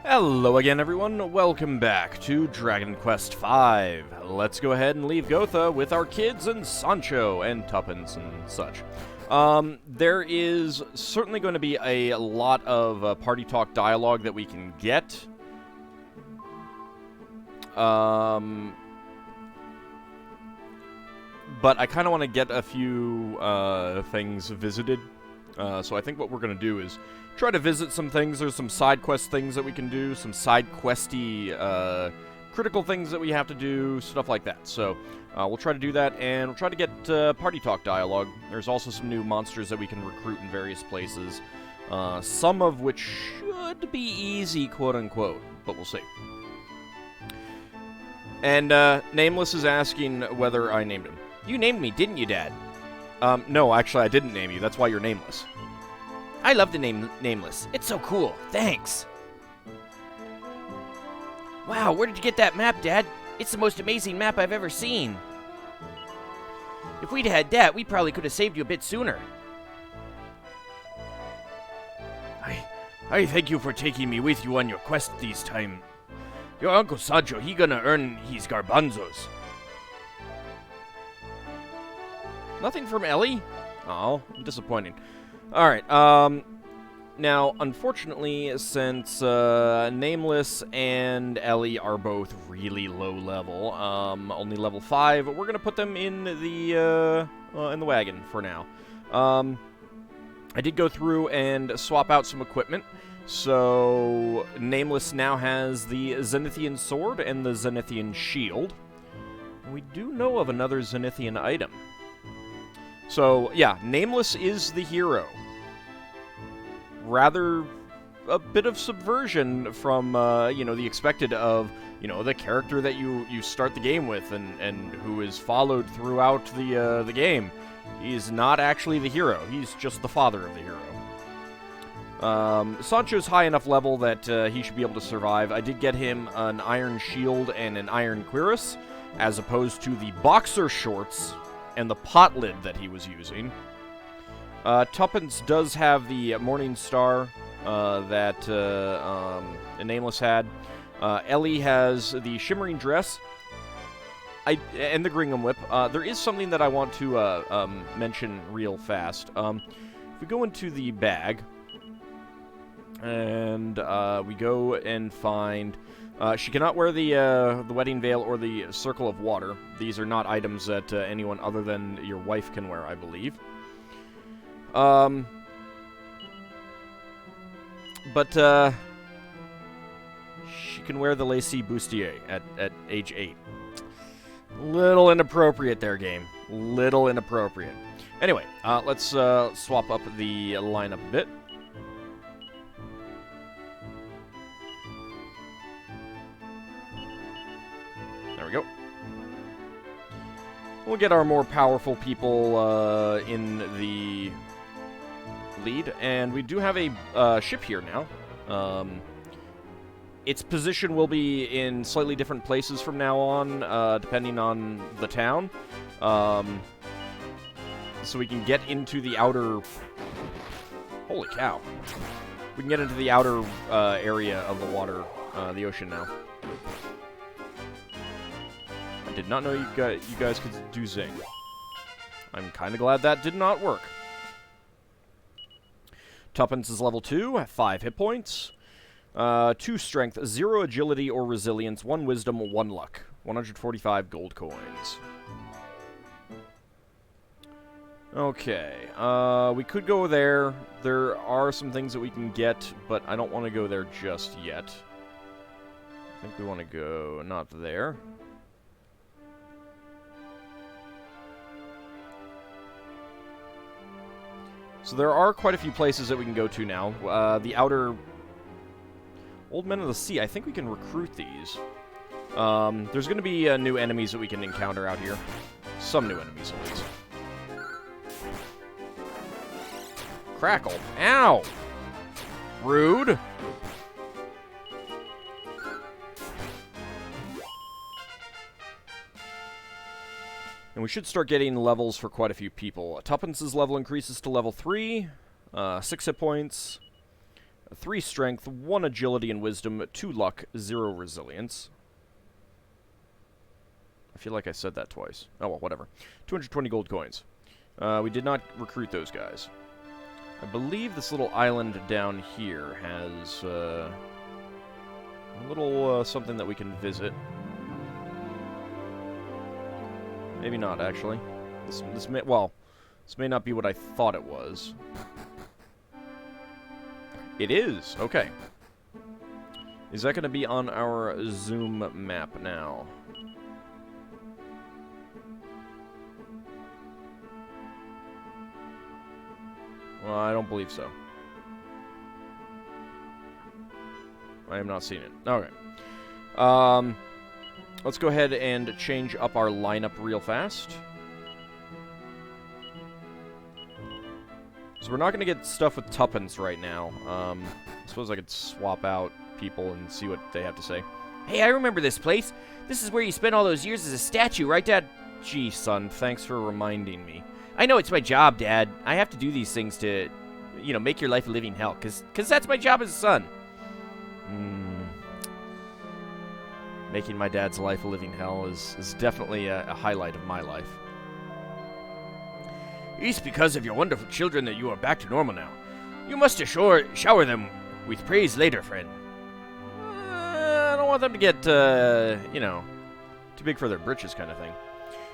Hello again, everyone. Welcome back to Dragon Quest V. Let's go ahead and leave Gotha with our kids and Sancho and Tuppence and such. There is certainly going to be a lot of party talk dialogue that we can get. But I kind of want to get a few things visited. So I think what we're going to do is try to visit some things. There's some side quest things that we can do, some side questy critical things that we have to do, stuff like that. So we'll try to do that, and we'll try to get party talk dialogue. There's also some new monsters that we can recruit in various places, some of which should be easy, quote-unquote, but we'll see. And Nameless is asking whether I named him. You named me, didn't you, Dad? No, actually, I didn't name you. That's why you're nameless. I love the name Nameless. It's so cool. Thanks. Wow, where did you get that map, Dad? It's the most amazing map I've ever seen. If we'd had that, we probably could have saved you a bit sooner. I thank you for taking me with you on your quest this time. Your Uncle Sancho, he gonna earn his garbanzos. Nothing from Ellie? Oh, disappointing. Alright, now, unfortunately, since Nameless and Ellie are both really low level, only level 5, we're going to put them in the wagon for now. I did go through and swap out some equipment, so Nameless now has the Zenithian Sword and the Zenithian Shield. We do know of another Zenithian item. So, yeah, Nameless is the hero. Rather a bit of subversion from, the expected of, the character that you start the game with and who is followed throughout the game. He's not actually the hero. He's just the father of the hero. Sancho's high enough level that he should be able to survive. I did get him an iron shield and an iron cuirass, as opposed to the boxer shorts and the pot lid that he was using. Tuppence does have the Morning Star that Nameless had. Ellie has the Shimmering Dress and the Gringham Whip. There is something that I want to mention real fast. If we go into the bag, and we go and find... she cannot wear the wedding veil or the circle of water. These are not items that anyone other than your wife can wear, I believe. But she can wear the lacy bustier at age 8. Little inappropriate there, game. Little inappropriate. Anyway, let's swap up the lineup a bit. There we go. We'll get our more powerful people in the lead, and we do have a ship here now. Its position will be in slightly different places from now on, depending on the town. So we can get into the outer... Holy cow. We can get into the outer area of the water, the ocean now. Did not know you guys could do Zing. I'm kind of glad that did not work. Tuppence is level 2, 5 hit points. 2 strength, 0 agility or resilience, 1 wisdom, 1 luck. 145 gold coins. Okay, we could go there. There are some things that we can get, but I don't want to go there just yet. I think we want to go not there. So there are quite a few places that we can go to now. The outer... Old Men of the Sea, I think we can recruit these. There's going to be new enemies that we can encounter out here. Some new enemies, at least. Crackle. Ow! Rude. And we should start getting levels for quite a few people. Tuppence's level increases to level 3, 6 hit points. 3 strength, 1 agility and wisdom, 2 luck, 0 resilience. I feel like I said that twice. Oh, well, whatever. 220 gold coins. We did not recruit those guys. I believe this little island down here has a little something that we can visit. Maybe not, actually. This may not be what I thought it was. It is! Okay. Is that going to be on our Zoom map now? Well, I don't believe so. I am not seeing it. Okay. Let's go ahead and change up our lineup real fast. So we're not going to get stuff with tuppence right now. I suppose I could swap out people and see what they have to say. Hey, I remember this place. This is where you spent all those years as a statue, right, Dad? Gee, son, thanks for reminding me. I know it's my job, Dad. I have to do these things to, you know, make your life a living hell, because that's my job as a son. Making my dad's life a living hell is definitely a highlight of my life. It's because of your wonderful children that you are back to normal now. You must shower them with praise later, friend. I don't want them to get, you know, too big for their britches kind of thing.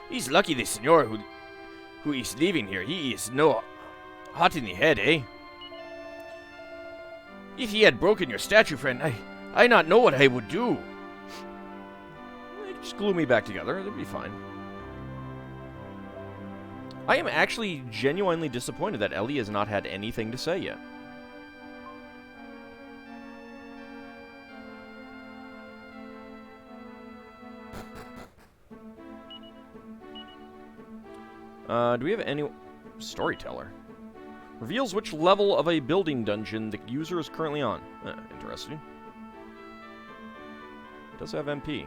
He's lucky the senor who is leaving here. He is no hot in the head, eh? If he had broken your statue, friend, I not know what I would do. Just glue me back together. It'll be fine. I am actually genuinely disappointed that Ellie has not had anything to say yet. Do we have any... Storyteller. Reveals which level of a building dungeon the user is currently on. Interesting. Does have MP.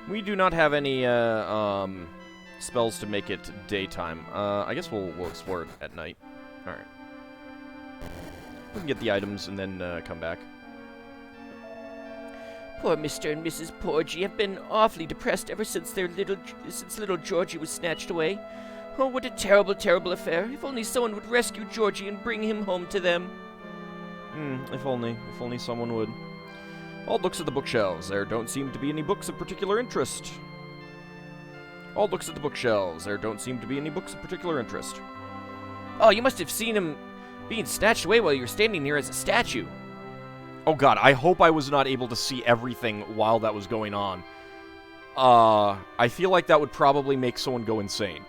We do not have any spells to make it daytime. I guess we'll explore it at night. Alright. We can get the items and then come back. Poor Mr. and Mrs. Porgy have been awfully depressed ever since little Georgie was snatched away. Oh, what a terrible, terrible affair. If only someone would rescue Georgie and bring him home to them. If only someone would. All looks at the bookshelves. There don't seem to be any books of particular interest. All looks at the bookshelves. There don't seem to be any books of particular interest. Oh, you must have seen him being snatched away while you were standing here as a statue. Oh god, I hope I was not able to see everything while that was going on. I feel like that would probably make someone go insane.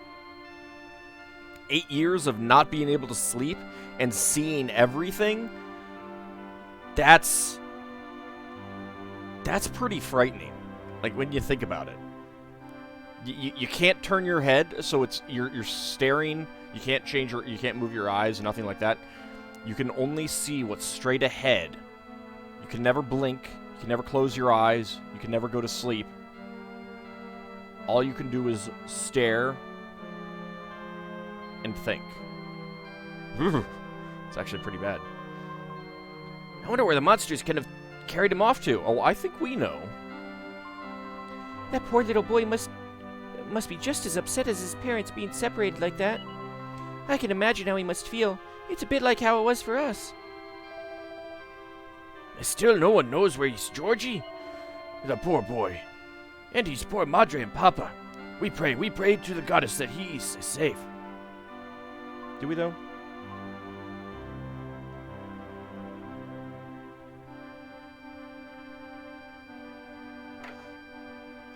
8 years of not being able to sleep and seeing everything? That's pretty frightening. Like, when you think about it. You can't turn your head, so you're staring. You can't move your eyes, nothing like that. You can only see what's straight ahead. You can never blink. You can never close your eyes. You can never go to sleep. All you can do is stare and think. It's actually pretty bad. I wonder where the monsters can have carried him off to. Oh, I think we know. That poor little boy must be just as upset as his parents being separated like that. I can imagine how he must feel. It's a bit like how it was for us. Still no one knows where he's Georgie. The poor boy. And his poor Madre and Papa. We pray to the goddess that he is safe. Do we, though?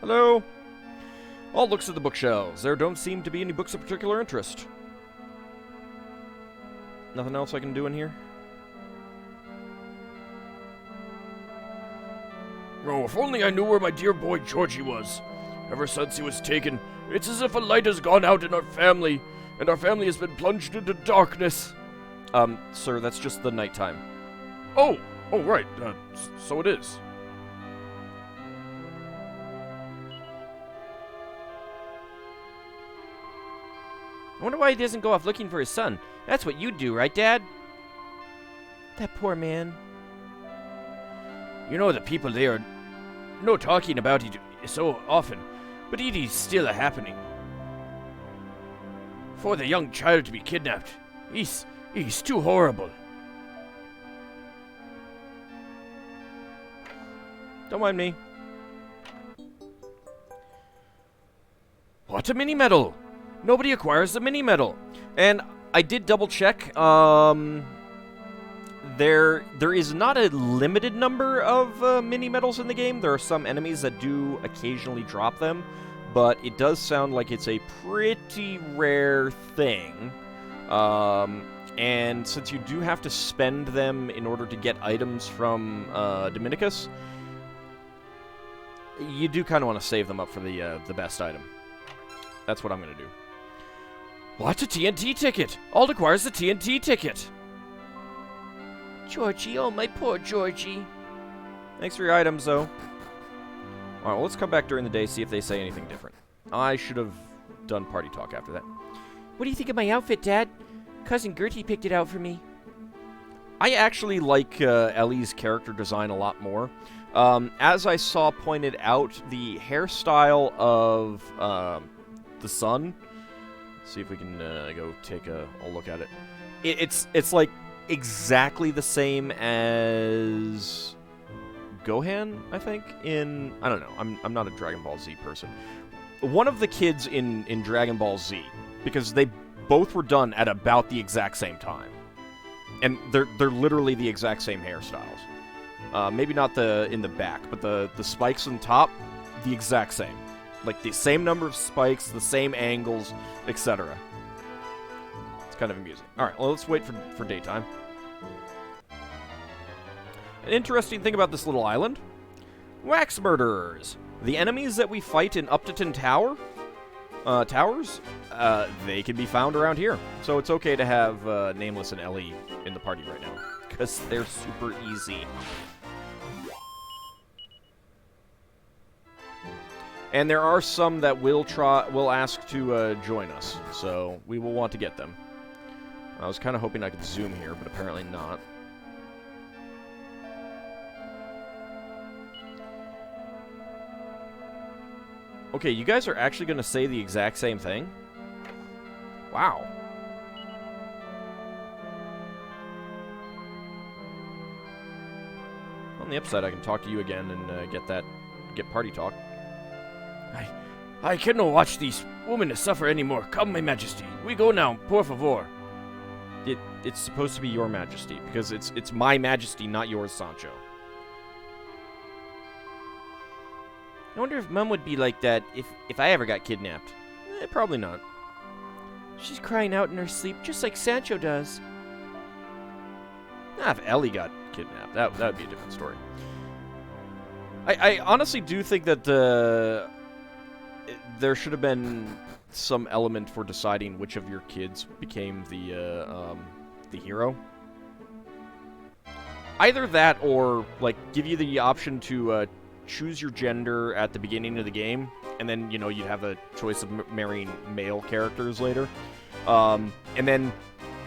Hello? All looks at the bookshelves. There don't seem to be any books of particular interest. Nothing else I can do in here? Oh, if only I knew where my dear boy Georgie was. Ever since he was taken, it's as if a light has gone out in our family, and our family has been plunged into darkness. Sir, that's just the nighttime. Oh, right. So it is. I wonder why he doesn't go off looking for his son. That's what you'd do, right, Dad? That poor man. You know, the people there are no talking about it so often, but it is still a happening. For the young child to be kidnapped, he's too horrible. Don't mind me. What a mini medal! Nobody acquires a mini medal. And I did double check. There is not a limited number of mini medals in the game. There are some enemies that do occasionally drop them, but it does sound like it's a pretty rare thing. And since you do have to spend them in order to get items from Dominicus, you do kind of want to save them up for the best item. That's what I'm going to do. What, a TNT ticket? Ald acquires the TNT ticket. Georgie, oh, my poor Georgie. Thanks for your items, though. Alright, well, let's come back during the day, see if they say anything different. I should have done party talk after that. What do you think of my outfit, Dad? Cousin Gertie picked it out for me. I actually like Ellie's character design a lot more. As I saw pointed out, the hairstyle of the son. Let's see if we can go take a look at it. It's like exactly the same as Gohan, I think. I don't know. I'm not a Dragon Ball Z person. One of the kids in Dragon Ball Z, because they both were done at about the exact same time, and they're literally the exact same hairstyles. Maybe not in the back, but the spikes on top, the exact same. Like the same number of spikes, the same angles, etc. It's kind of amusing. Alright, well, let's wait for daytime. An interesting thing about this little island. Wax murderers. The enemies that we fight in Upton Towers, they can be found around here. So it's okay to have Nameless and Ellie in the party right now, because they're super easy. And there are some that will ask to join us, so we will want to get them. I was kind of hoping I could zoom here, but apparently not. Okay, you guys are actually going to say the exact same thing? Wow. On the upside, I can talk to you again and get party talk. I cannot watch these women suffer anymore. Come, my majesty. We go now, por favor. It's supposed to be your majesty, because it's my majesty, not yours, Sancho. I wonder if Mom would be like that if I ever got kidnapped. Probably not. She's crying out in her sleep, just like Sancho does. If Ellie got kidnapped, that would be a different story. I honestly do think that there should have been some element for deciding which of your kids became the hero. Either that, or like give you the option to choose your gender at the beginning of the game, and then you'd have a choice of marrying male characters later, and then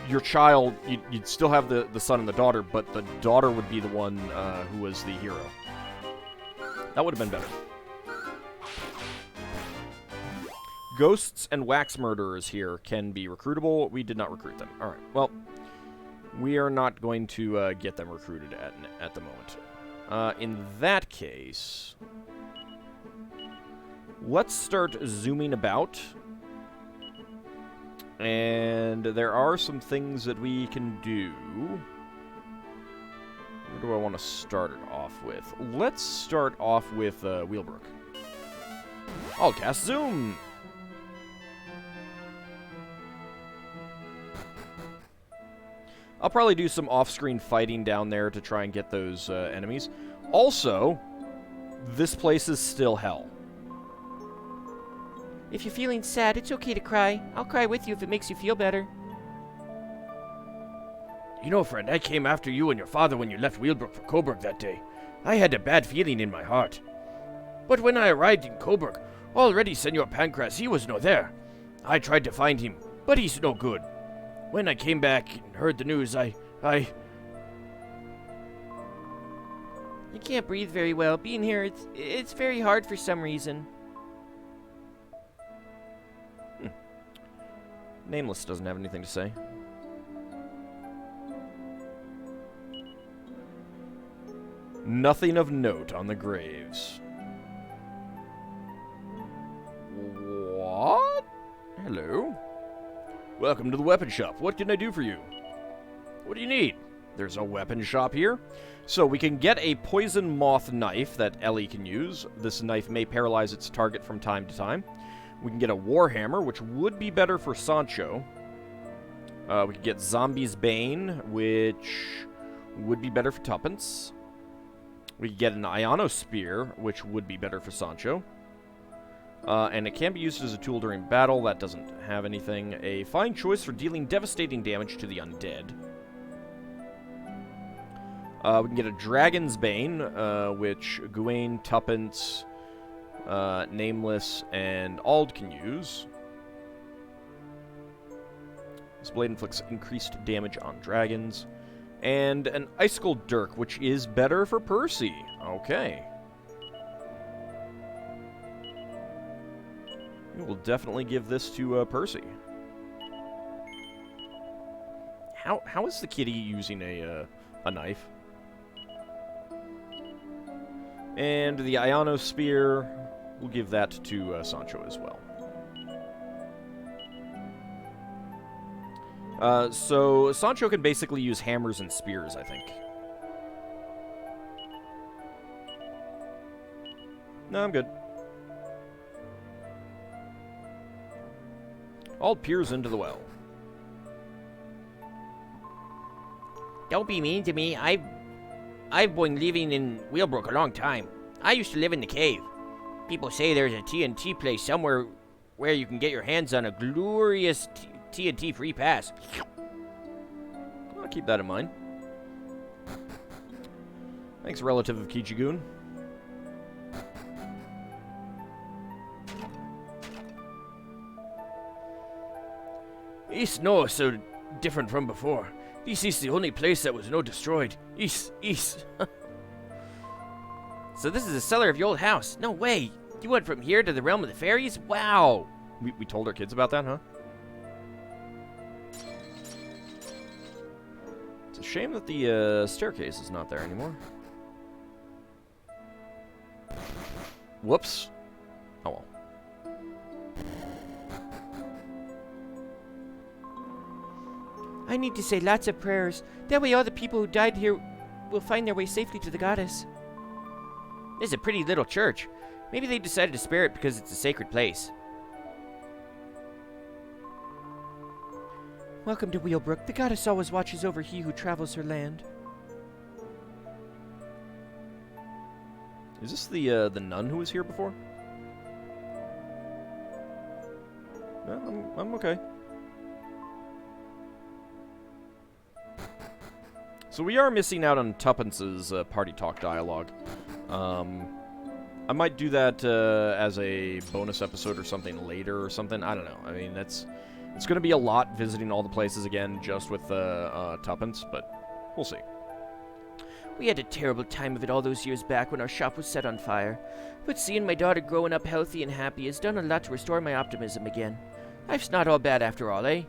your child, you'd still have the son and the daughter, but the daughter would be the one who was the hero. That would have been better. Ghosts and wax murderers here can be recruitable. We did not recruit them. All right. Well, we are not going to get them recruited at the moment. In that case, let's start zooming about. And there are some things that we can do. Where do I want to start it off with? Let's start off with Wheelbrook. I'll cast Zoom. I'll probably do some off-screen fighting down there to try and get those enemies. Also, this place is still hell. If you're feeling sad, it's okay to cry. I'll cry with you if it makes you feel better. You know, friend, I came after you and your father when you left Wheelbrook for Coburg that day. I had a bad feeling in my heart. But when I arrived in Coburg, already Senor Pancras, he was no there. I tried to find him, But he's no good. When I came back and heard the news, I I can't breathe very well. Being here, it's very hard for some reason. Nameless doesn't have anything to say. Nothing of note on the graves. What? Hello? Welcome to the weapon shop. What can I do for you? What do you need? There's a weapon shop here. So we can get a poison moth knife that Ellie can use. This knife may paralyze its target from time to time. We can get a warhammer, which would be better for Sancho. We could get Zombie's Bane, which would be better for Tuppence. We could get an Ionosphere, which would be better for Sancho. And it can be used as a tool during battle. That doesn't have anything. A fine choice for dealing devastating damage to the undead. We can get a Dragon's Bane, which Gawain, Tuppence, Nameless, and Auld can use. This blade inflicts increased damage on dragons. And an Icicle Dirk, which is better for Percy. Okay. We will definitely give this to Percy. How is the kitty using a knife? And the Ionosphere, we'll give that to Sancho as well. So Sancho can basically use hammers and spears, I think. No, I'm good. Auld peers into the well. Don't be mean to me. I've been living in Wheelbrook a long time. I used to live in the cave. People say there's a TNT place somewhere where you can get your hands on a glorious TNT free pass. I'll keep that in mind. Thanks, relative of Kichigoon. East no so different from before. This is the only place that was no destroyed. East. So this is the cellar of your old house. No way. You went from here to the realm of the fairies? Wow. We told our kids about that, huh? It's a shame that the staircase is not there anymore. Whoops. Oh well. I need to say lots of prayers. That way all the people who died here will find their way safely to the goddess. This is a pretty little church. Maybe they decided to spare it because it's a sacred place. Welcome to Wheelbrook. The goddess always watches over he who travels her land. Is this the nun who was here before? No, I'm okay. So we are missing out on Tuppence's party talk dialogue. I might do that as a bonus episode or something later or something. I don't know. I mean, it's going to be a lot visiting all the places again just with Tuppence, but we'll see. We had a terrible time of it all those years back when our shop was set on fire. But seeing my daughter growing up healthy and happy has done a lot to restore my optimism again. Life's not all bad after all, eh?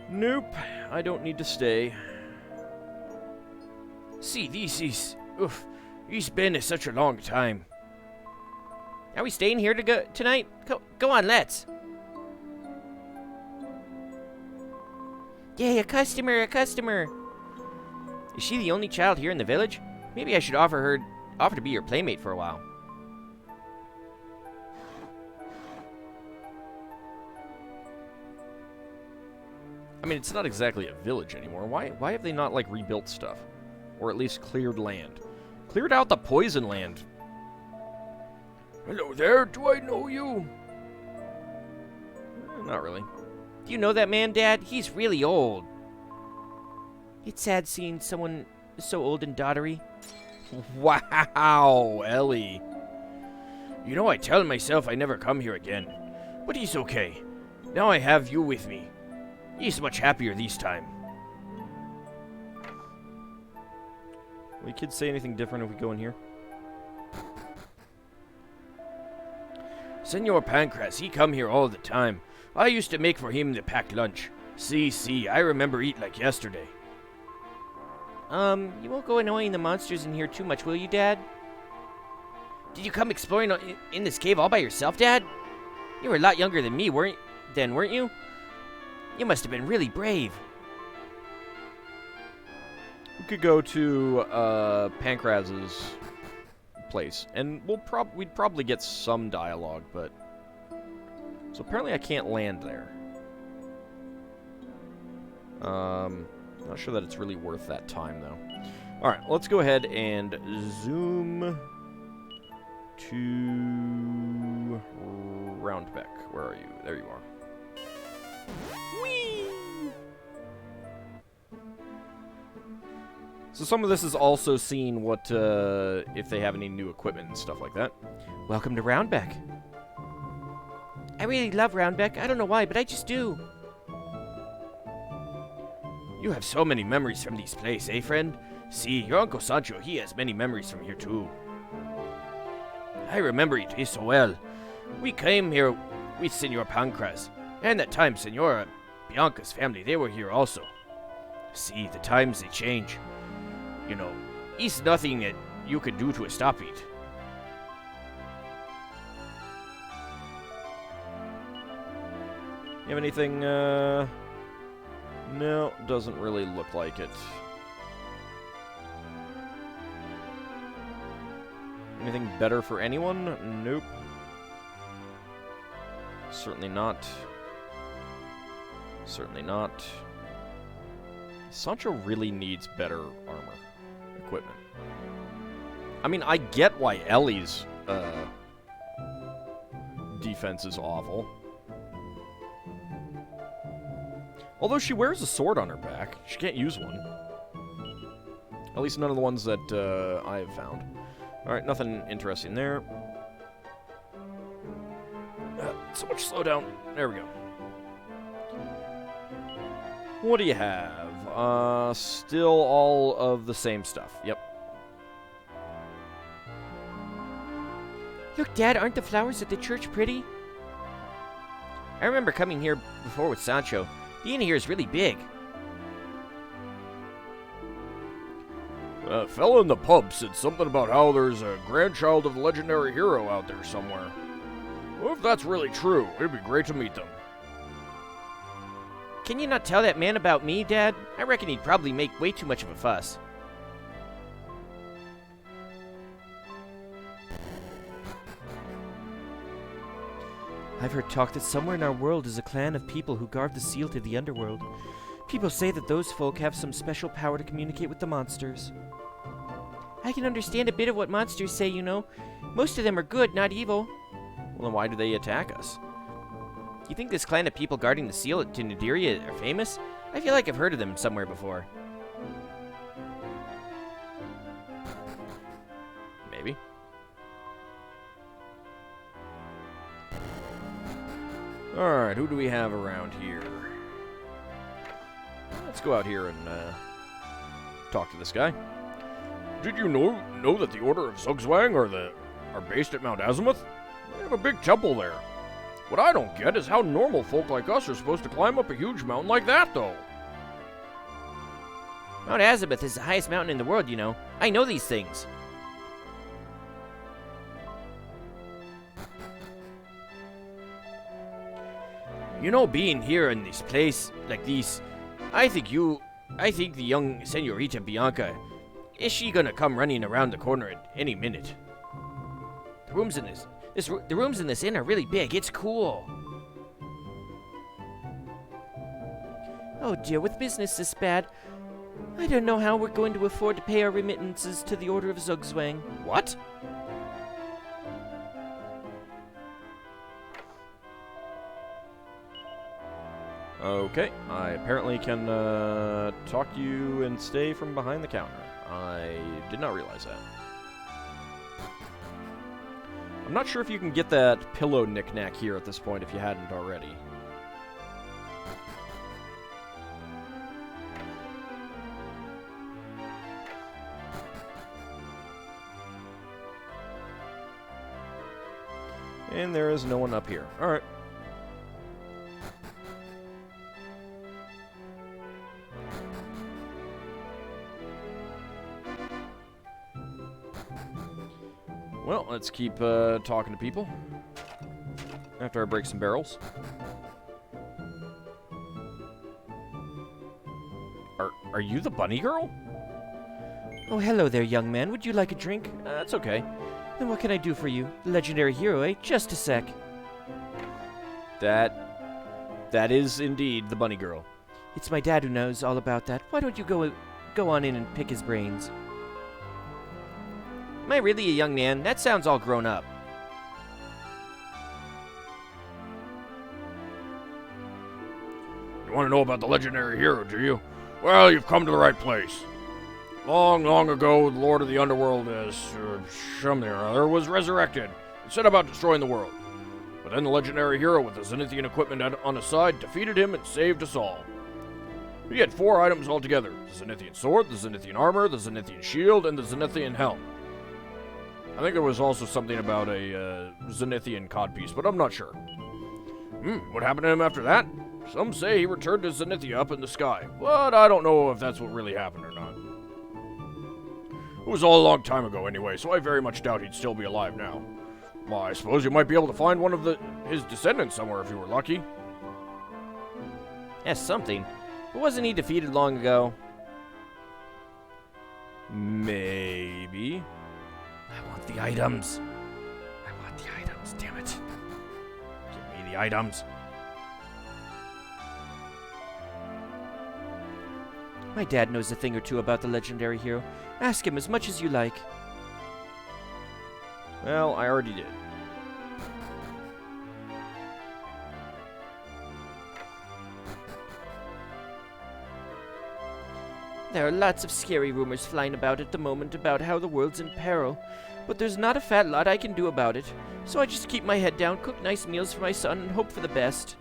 Nope, I don't need to stay. See, this is... Oof, it's been such a long time. Are we staying here tonight? Go on, let's. Yay, a customer. Is she the only child here in the village? Maybe I should offer to be your playmate for a while. I mean, it's not exactly a village anymore. Why have they not, like, rebuilt stuff? Or at least cleared land? Cleared out the poison land. Hello there, do I know you? Not really. Do you know that man, Dad? He's really old. It's sad seeing someone so old and dottery. Wow, Ellie. You know, I tell myself I never come here again. But he's okay. Now I have you with me. He's much happier this time. Will you kids say anything different if we go in here? Senor Pancras, he come here all the time. I used to make for him the packed lunch. See, I remember eat like yesterday. You won't go annoying the monsters in here too much, will you, Dad? Did you come exploring in this cave all by yourself, Dad? You were a lot younger than me, weren't you? You must have been really brave. We could go to Pancraz's place, and we'd probably get some dialogue, but so apparently I can't land there. Not sure that it's really worth that time though. All right, let's go ahead and zoom to Roundbeck. Where are you? There you are. So some of this is also seeing what, if they have any new equipment and stuff like that. Welcome to Roundbeck. I really love Roundbeck. I don't know why, but I just do. You have so many memories from this place, eh, friend? See, your Uncle Sancho, he has many memories from here, too. I remember it so well. We came here with Senor Pancras, and that time Senora Bianca's family, they were here also. See, the times, they change. You know, it's nothing that you could do to stop it. You have anything, No, doesn't really look like it. Anything better for anyone? Nope. Certainly not. Certainly not. Sancho really needs better armor equipment. I mean, I get why Ellie's defense is awful. Although she wears a sword on her back, she can't use one. At least none of the ones that I have found. Alright, nothing interesting there. So much slowdown. There we go. What do you have? Still all of the same stuff. Yep. Look, Dad, aren't the flowers at the church pretty? I remember coming here before with Sancho. The inn here is really big. A fella in the pub said something about how there's a grandchild of a legendary hero out there somewhere. Well, if that's really true, it'd be great to meet them. Can you not tell that man about me, Dad? I reckon he'd probably make way too much of a fuss. I've heard talk that somewhere in our world is a clan of people who guard the seal to the underworld. People say that those folk have some special power to communicate with the monsters. I can understand a bit of what monsters say, you know. Most of them are good, not evil. Well, then why do they attack us? You think this clan of people guarding the seal at Tinaderia are famous? I feel like I've heard of them somewhere before. Maybe. Alright, who do we have around here? Let's go out here and talk to this guy. Did you know that the Order of Zugzwang are based at Mount Azimuth? They have a big temple there. What I don't get is how normal folk like us are supposed to climb up a huge mountain like that, though. Mount Azimuth is the highest mountain in the world, you know. I know these things. You know, being here in this place like this, I think the young Senorita Bianca, is she gonna come running around the corner at any minute? The rooms in this inn are really big. It's cool. Oh dear, with business this bad, I don't know how we're going to afford to pay our remittances to the Order of Zugzwang. What? Okay, I apparently can talk to you and stay from behind the counter. I did not realize that. I'm I'm not sure if you can get that pillow knick-knack here at this point if you hadn't already. And there is no one up here. Alright. Well, let's keep talking to people after I break some barrels. Are you the bunny girl? Oh, hello there, young man. Would you like a drink? That's okay. Then what can I do for you? The legendary hero, eh? Just a sec. That is indeed the bunny girl. It's my dad who knows all about that. Why don't you go on in and pick his brains? Am I really a young man? That sounds all grown up. You want to know about the legendary hero, do you? Well, you've come to the right place. Long, long ago, the Lord of the Underworld, something or other, was resurrected and set about destroying the world. But then the legendary hero with the Zenithian equipment on his side defeated him and saved us all. He had 4 items altogether: the Zenithian sword, the Zenithian armor, the Zenithian shield, and the Zenithian helm. I think there was also something about a Zenithian codpiece, but I'm not sure. What happened to him after that? Some say he returned to Zenithia up in the sky, but I don't know if that's what really happened or not. It was all a long time ago anyway, so I very much doubt he'd still be alive now. Well, I suppose you might be able to find one of his descendants somewhere if you were lucky. Yes, something. But wasn't he defeated long ago? Maybe. I want the items. I want the items, damn it. Give me the items. My dad knows a thing or two about the legendary hero. Ask him as much as you like. Well, I already did. There are lots of scary rumors flying about at the moment about how the world's in peril, but there's not a fat lot I can do about it. So I just keep my head down, cook nice meals for my son, and hope for the best.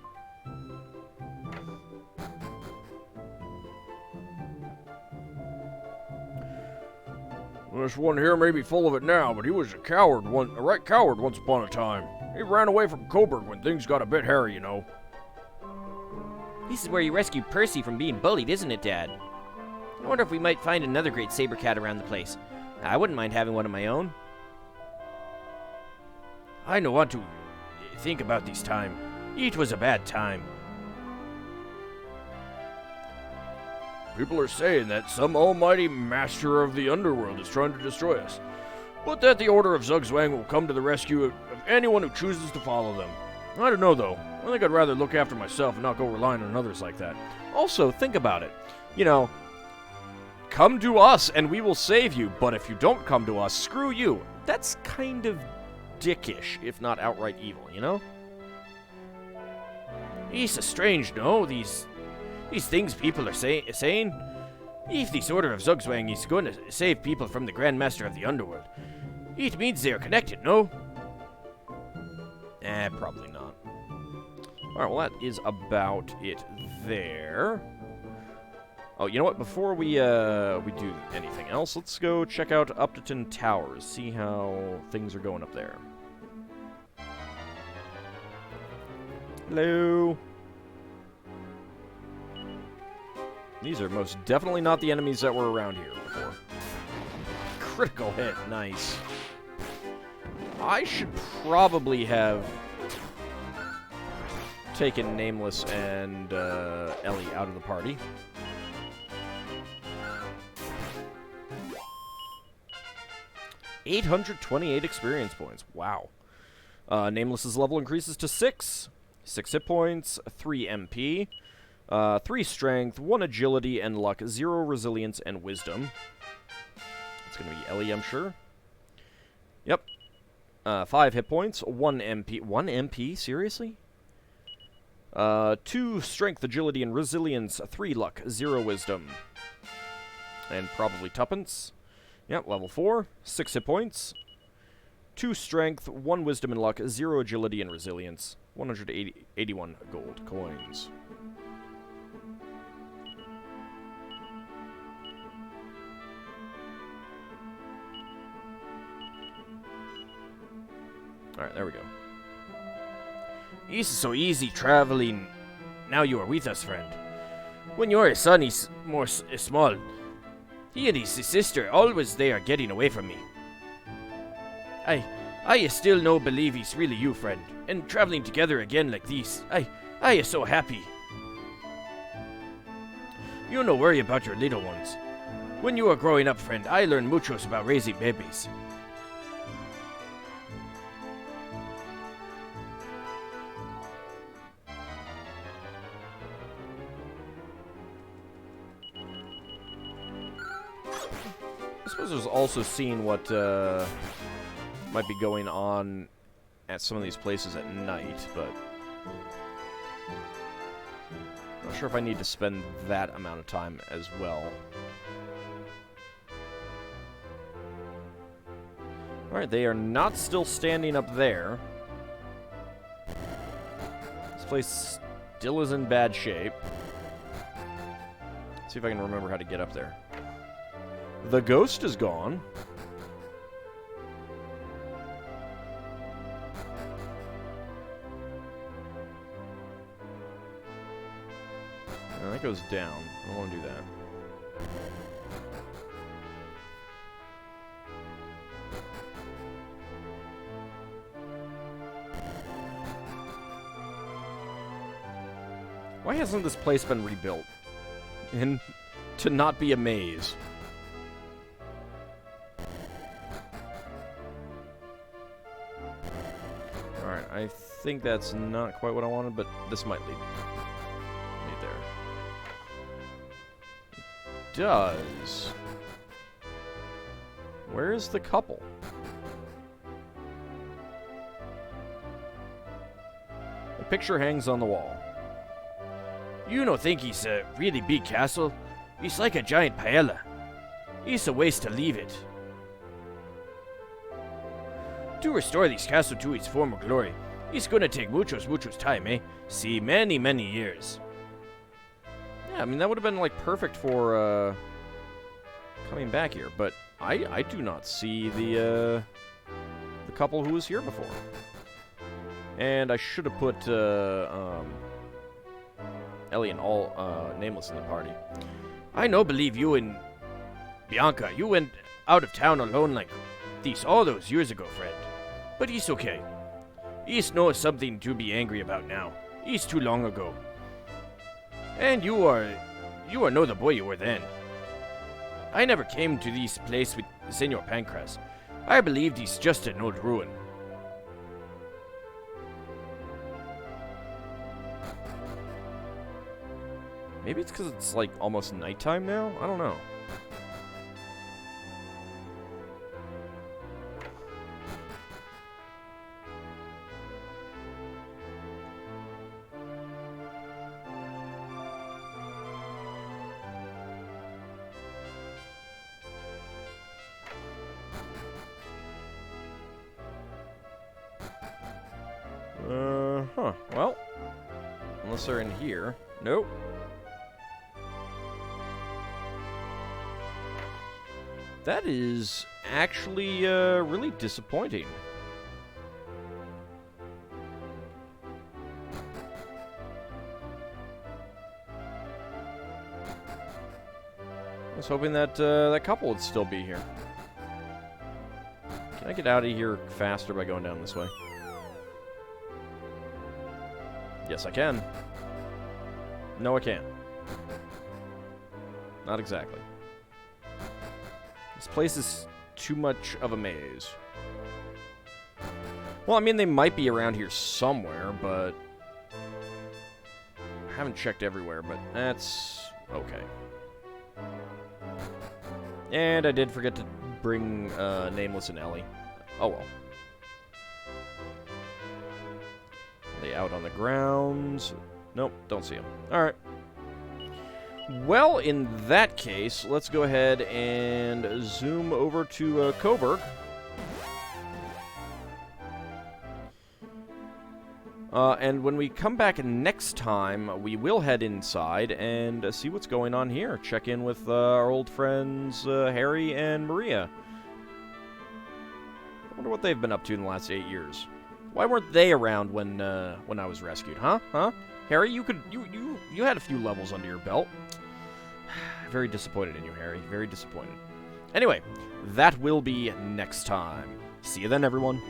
This one here may be full of it now, but he was a right coward once upon a time. He ran away from Coburg when things got a bit hairy, you know. This is where you rescued Percy from being bullied, isn't it, Dad? I wonder if we might find another great saber cat around the place. I wouldn't mind having one of my own. I don't want to think about this time. It was a bad time. People are saying that some almighty master of the underworld is trying to destroy us, but that the Order of Zugzwang will come to the rescue of anyone who chooses to follow them. I don't know, though. I think I'd rather look after myself and not go relying on others like that. Also, think about it. You know, come to us and we will save you, but if you don't come to us, screw you. That's kind of dickish, if not outright evil, you know? It's a strange, no? These things people are saying. If this Order of Zugzwang is going to save people from the Grand Master of the Underworld, it means they are connected, no? Probably not. Alright, well that is about it there. Oh, you know what? Before we do anything else, let's go check out Upton Towers, see how things are going up there. Hello. These are most definitely not the enemies that were around here before. Critical hit, nice. I should probably have taken Nameless and Ellie out of the party. $828 experience points. Wow. Nameless's level increases to 6. 6 hit points, 3 MP. 3 strength, 1 agility and luck, 0 resilience and wisdom. It's going to be Ellie, I'm sure. Yep. 5 hit points, 1 MP. 1 MP? Seriously? 2 strength, agility, and resilience, 3 luck, 0 wisdom. And probably tuppence. Yep, level 4. 6 hit points. 2 strength, 1 wisdom and luck, 0 agility and resilience. 181 gold coins. Alright, there we go. It's so easy traveling. Now you are with us, friend. When your son is more small, he and his sister always they are getting away from me. I still no believe he's really you, friend. And traveling together again like this, I is so happy. You no worry about your little ones. When you are growing up, friend, I learned muchos about raising babies. I suppose there's also seeing what might be going on at some of these places at night, but I'm not sure if I need to spend that amount of time as well. Alright, they are not still standing up there. This place still is in bad shape. Let's see if I can remember how to get up there. The ghost is gone. That goes down. I don't want to do that. Why hasn't this place been rebuilt? And to not be a maze. Alright, I think that's not quite what I wanted, but this might lead me there. It does. Where is the couple? The picture hangs on the wall. You no think he's a really big castle? It's like a giant paella. It's a waste to leave it. To restore this castle to its former glory, it's gonna take muchos time, eh? See, many years. Yeah, I mean, that would have been, like, perfect for, coming back here, but I do not see the couple who was here before. And I should have put, Ellie and all, Nameless in the party. I no believe you and Bianca, you went out of town alone like this all those years ago, friend. But it's okay. It's no something to be angry about now. It's too long ago. And you are no the boy you were then. I never came to this place with Senor Pancras. I believed he's just an old ruin. Maybe it's because it's, like, almost nighttime now? I don't know. Well, unless they're in here. Nope. That is actually really disappointing. I was hoping that that couple would still be here. Can I get out of here faster by going down this way? Yes, I can. No, I can't. Not exactly. This place is too much of a maze. Well, I mean, they might be around here somewhere, but I haven't checked everywhere, but that's okay. And I did forget to bring Nameless and Ellie. Oh well. Are they out on the grounds? Nope, don't see them. Alright. Well, in that case, let's go ahead and zoom over to Coburg. And when we come back next time, we will head inside and see what's going on here. Check in with our old friends Harry and Maria. I wonder what they've been up to in the last 8 years. Why weren't they around when I was rescued? Huh? Harry, you had a few levels under your belt. Very disappointed in you, Harry. Very disappointed. Anyway, that will be next time. See you then, everyone.